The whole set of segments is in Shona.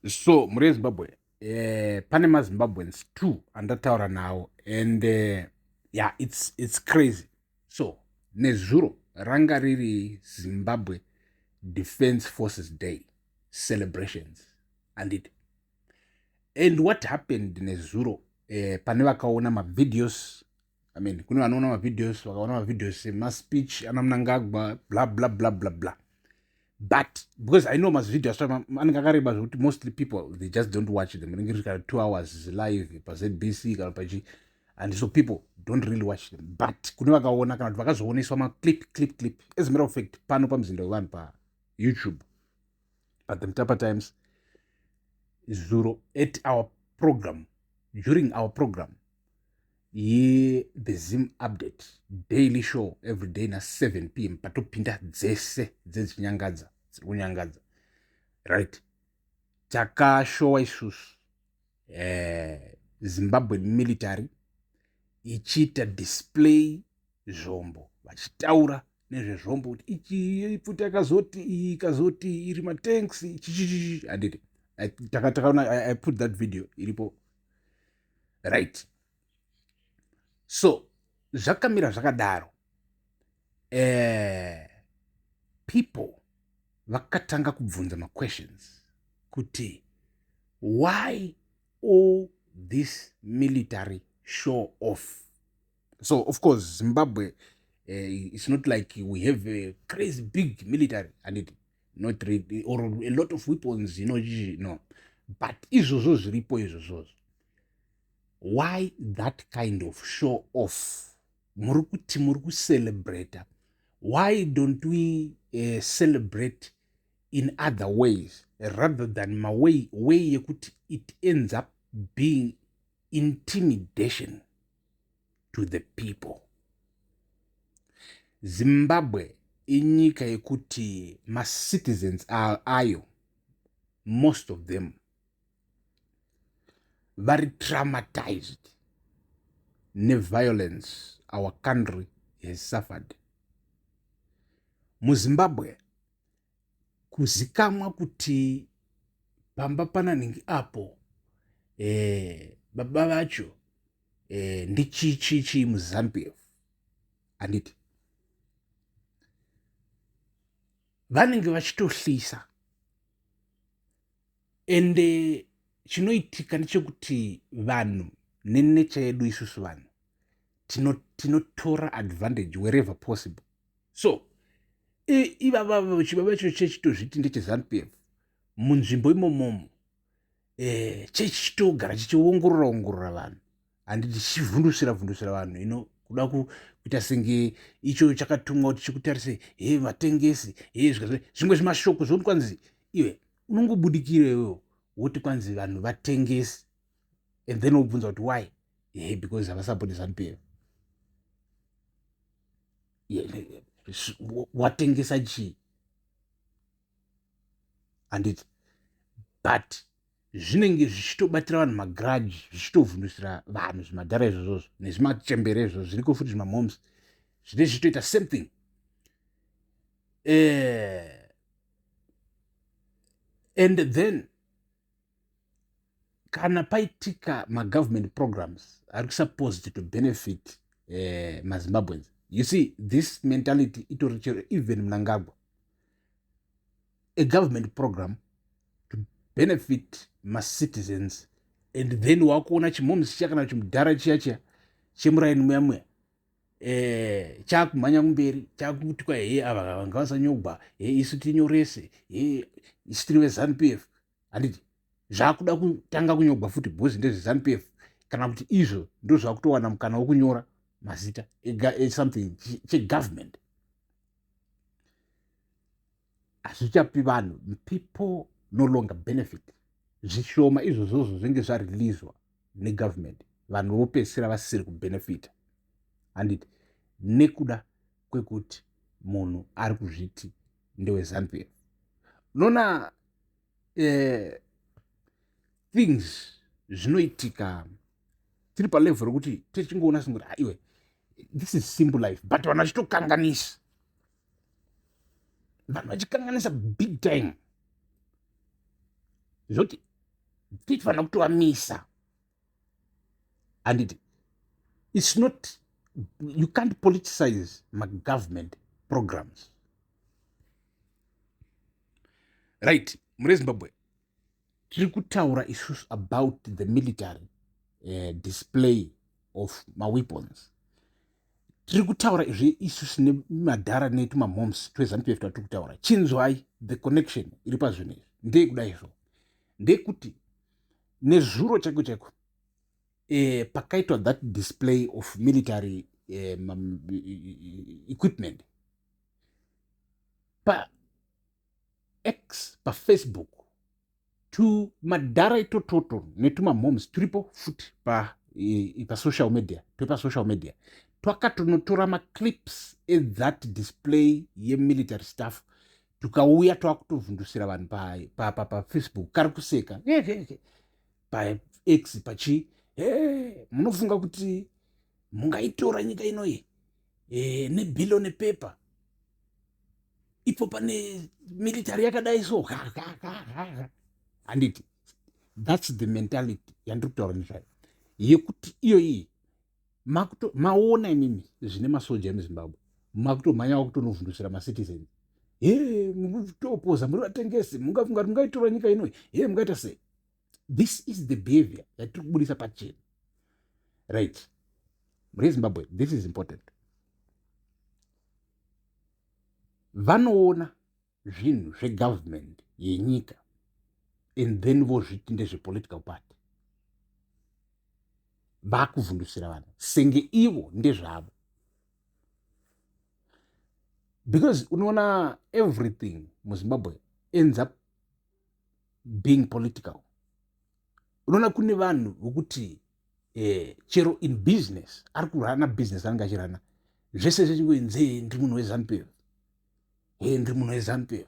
So muri Zimbabwe pane maZimbabweans 2 andataura nawo and yeah, it's crazy. So nezuro ranga riri Zimbabwe Defense Forces Day celebrations and what happened nezuro pane vakaona mavideos, I mean kune vanoona mavideos vakaona mavideos ema-speech ana Mnangagwa blah blah blah blah blah. But because I know my videos zvekuti mostly people they just don't watch them. 2 hours live pa ZBC kana pa G, and so people don't really watch them. But kune vakaona kana kuti vakazooneswa clip. As a matter of fact, pano pamuzinda wevanhu pa YouTube at the Mtapa Times Zuro at our program, during our program the Zim update daily show every day na 7 p.m. patopinda dzese dzedzinyangadza dzirikunyangadza, right? Takashowa isusu Zimbabwe military ichiita display zvombo vachitaura nezvezvombo kuti ichi futi yakazoti iyi ikazoti iri matanks ichichichichi handiti takaona. I put that video iripo, right? So zvakamira zvakadaro, people vakatanga kubvunza questions kuti why all this military show off. So of course Zimbabwe it's not like we have a crazy big military and it not really, or a lot of weapons, no, but izvozvo zviripo izvozvo. Why that kind of show off? Murukuti muruku celebrate. Why don't we celebrate in other ways rather than my way yekuti it ends up being intimidation to the people? Zimbabwe inyika yekuti ma citizens ayo, most of them very traumatized ne violence our country has suffered. MuZimbabwe kuzikamwa kuti pamba pananhingi apo baba vacho ndichichichi muZANU-PF handiti vanenge vachitohlisa ende chinoitika ndechekuti vanhu nenature yedu isusu vanhu tinotora advantage wherever possible. So ivava chibaba cho chechitozviti ndecheZANU-PF munzvimbo imomomo chechitogara chichiongorora vanhu handiti chichivhundusira vanhu kuda kuita senge icho chakatumwa kuti chikutarise vatengesi zvimwe zvimashoko zvokuti kwanzi iwe unongobudikira iwewo woti kwanzi vanhu vatengesi and then wobvunza kuti why? Because havasapoti ZANU-PF. Watengesa chii? Handiti but zvinenge zvichitobatira vanhu magrudge, zvichitovhundusira vanhu zvimadhara izvozvozvo nezvimachembere izvozvo zviriko futi zvimamoms zvine zvichitoita same thing. And then kana paitika ma-government programs are supposed to benefit ma-Zimbabweans. You see, this mentality itorichero even Mnangagwa. A government program to benefit my citizens and then wakuona chimoms chiya kana chimudhara chiya chemuraini muya chakumhanya kumberi chakuti kwa ava vanga vasanyogwa isu tinyorese isu tiri veZANU-PF handiti zvakuda kutanga kunyogwa futi bhozi ndezveZANU-PF kana kuti izvo ndo zvakutowana mukana wokunyora mazita something chegovernment. Hazvichapi vanhu, people no longer benefit. Zvishoma izvozvozvo zvinenge zvareleaswa negovernment vanhu vopedzisira vasiri kubenefita handiti nekuda kwekuti munhu ari kuzviti ndeweZANU-PF. Unoona things zvinoitika tiri palevel rokuti tichingoona singoti iwe this is simple life, but vanhu vachitokanganisa, vanhu vachikanganisa big time zvoti tifanira kutovamisa. And it's not, you can't politicize government programs. Right, mune Zimbabwe tiri kutaura isusu about the military display of weapons. Tiri kutaura izvi isusu nemadhara netumamoms tweZANU-PF tiri kutaura. Chinzwai the connection iri pazvinhu izvi ndeyekuda izvo, ndeyekuti nezuro chaiko chaiko pakaitwa that display of military equipment pa X, pa Facebook, to madhara itototo netumamoms turipo futi pa social media, twakatonotora maclips that display military stuff tukauya twakutovhundusira vanhu pa Facebook kari kuseka pa X pachi munofunga kuti mungaitora nyika inoyi nebhilo nepepa ipo pane military yakadai so. Handiti that's the mentality yandiri kutaura nezvayo, yekuti iyoyi maona imimi zvine masoja emuZimbabwe makutomhanyawo kutonovhundusira macitizens, mutopoza muri vatengesi, mungafunga kuti mungaitora nyika inoyi, mungaita sei? This is the behavior yatiri kubudisa pachena. Right, mune Zimbabwe this is important. Vanoona zvinhu zvegovernment yenyika and then vozviti ndezvepolitical party, vakuvhundusira vanhu senge ivo ndezvavo. Because unoona everything muZimbabwe ends up being political. Unoona kune vanhu vokuti chero in business ari kurana business anenge achirana zvese zvechingoinze ndiri munhu weZANU-PF, ndiri munhu weZANU-PF.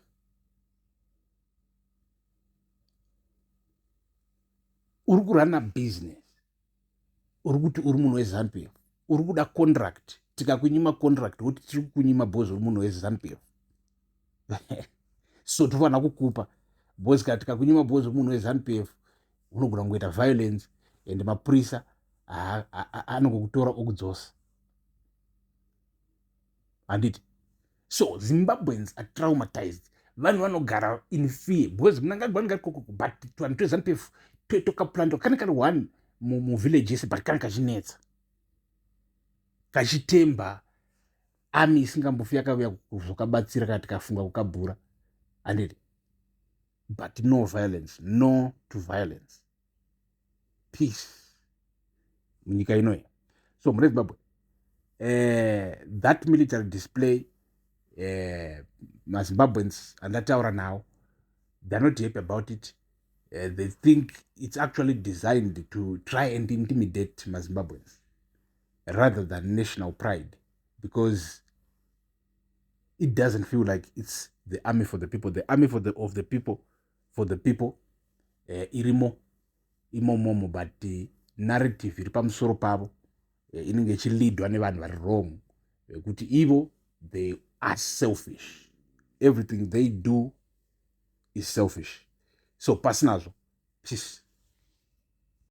Uri kurana business uri kuti uri munhu weZANU-PF, uri kuda contract, tikakunyima contract kuti tiri kukunyima bhozi uri munhu weZANU-PF. So tofanira kukupa bhozi kana tikakunyima bhozi uri munhu weZANU-PF unogona kungoita violence and mapurisa anongokutora okudzosa. Handiti? So Zimbabweans are traumatized. Vanhu vanogara in fear because mnangagwani koko, but vanhu tweZANU-PF tokaplanto kane kari one muvillage yese but kane kachinetsa kachitemba ami isingambofi yakauya kuzokabatsira kana tikafunga kukabhura. Handiti? But no violence, no to violence, peace munyika inoyi. So mune Zimbabwe that military display maZimbabweans andataura now, they're not happy about it. They think it's actually designed to try and intimidate maZimbabweans rather than national pride, because it doesn't feel like it's the army for the people. The army of the people, for the people, irimo imomomo, but narrative iri pamusoro pavo inenge ichilidwa nevanhu vari wrong, kuti ivo they are selfish, everything they do is selfish. So pasinazvo peace.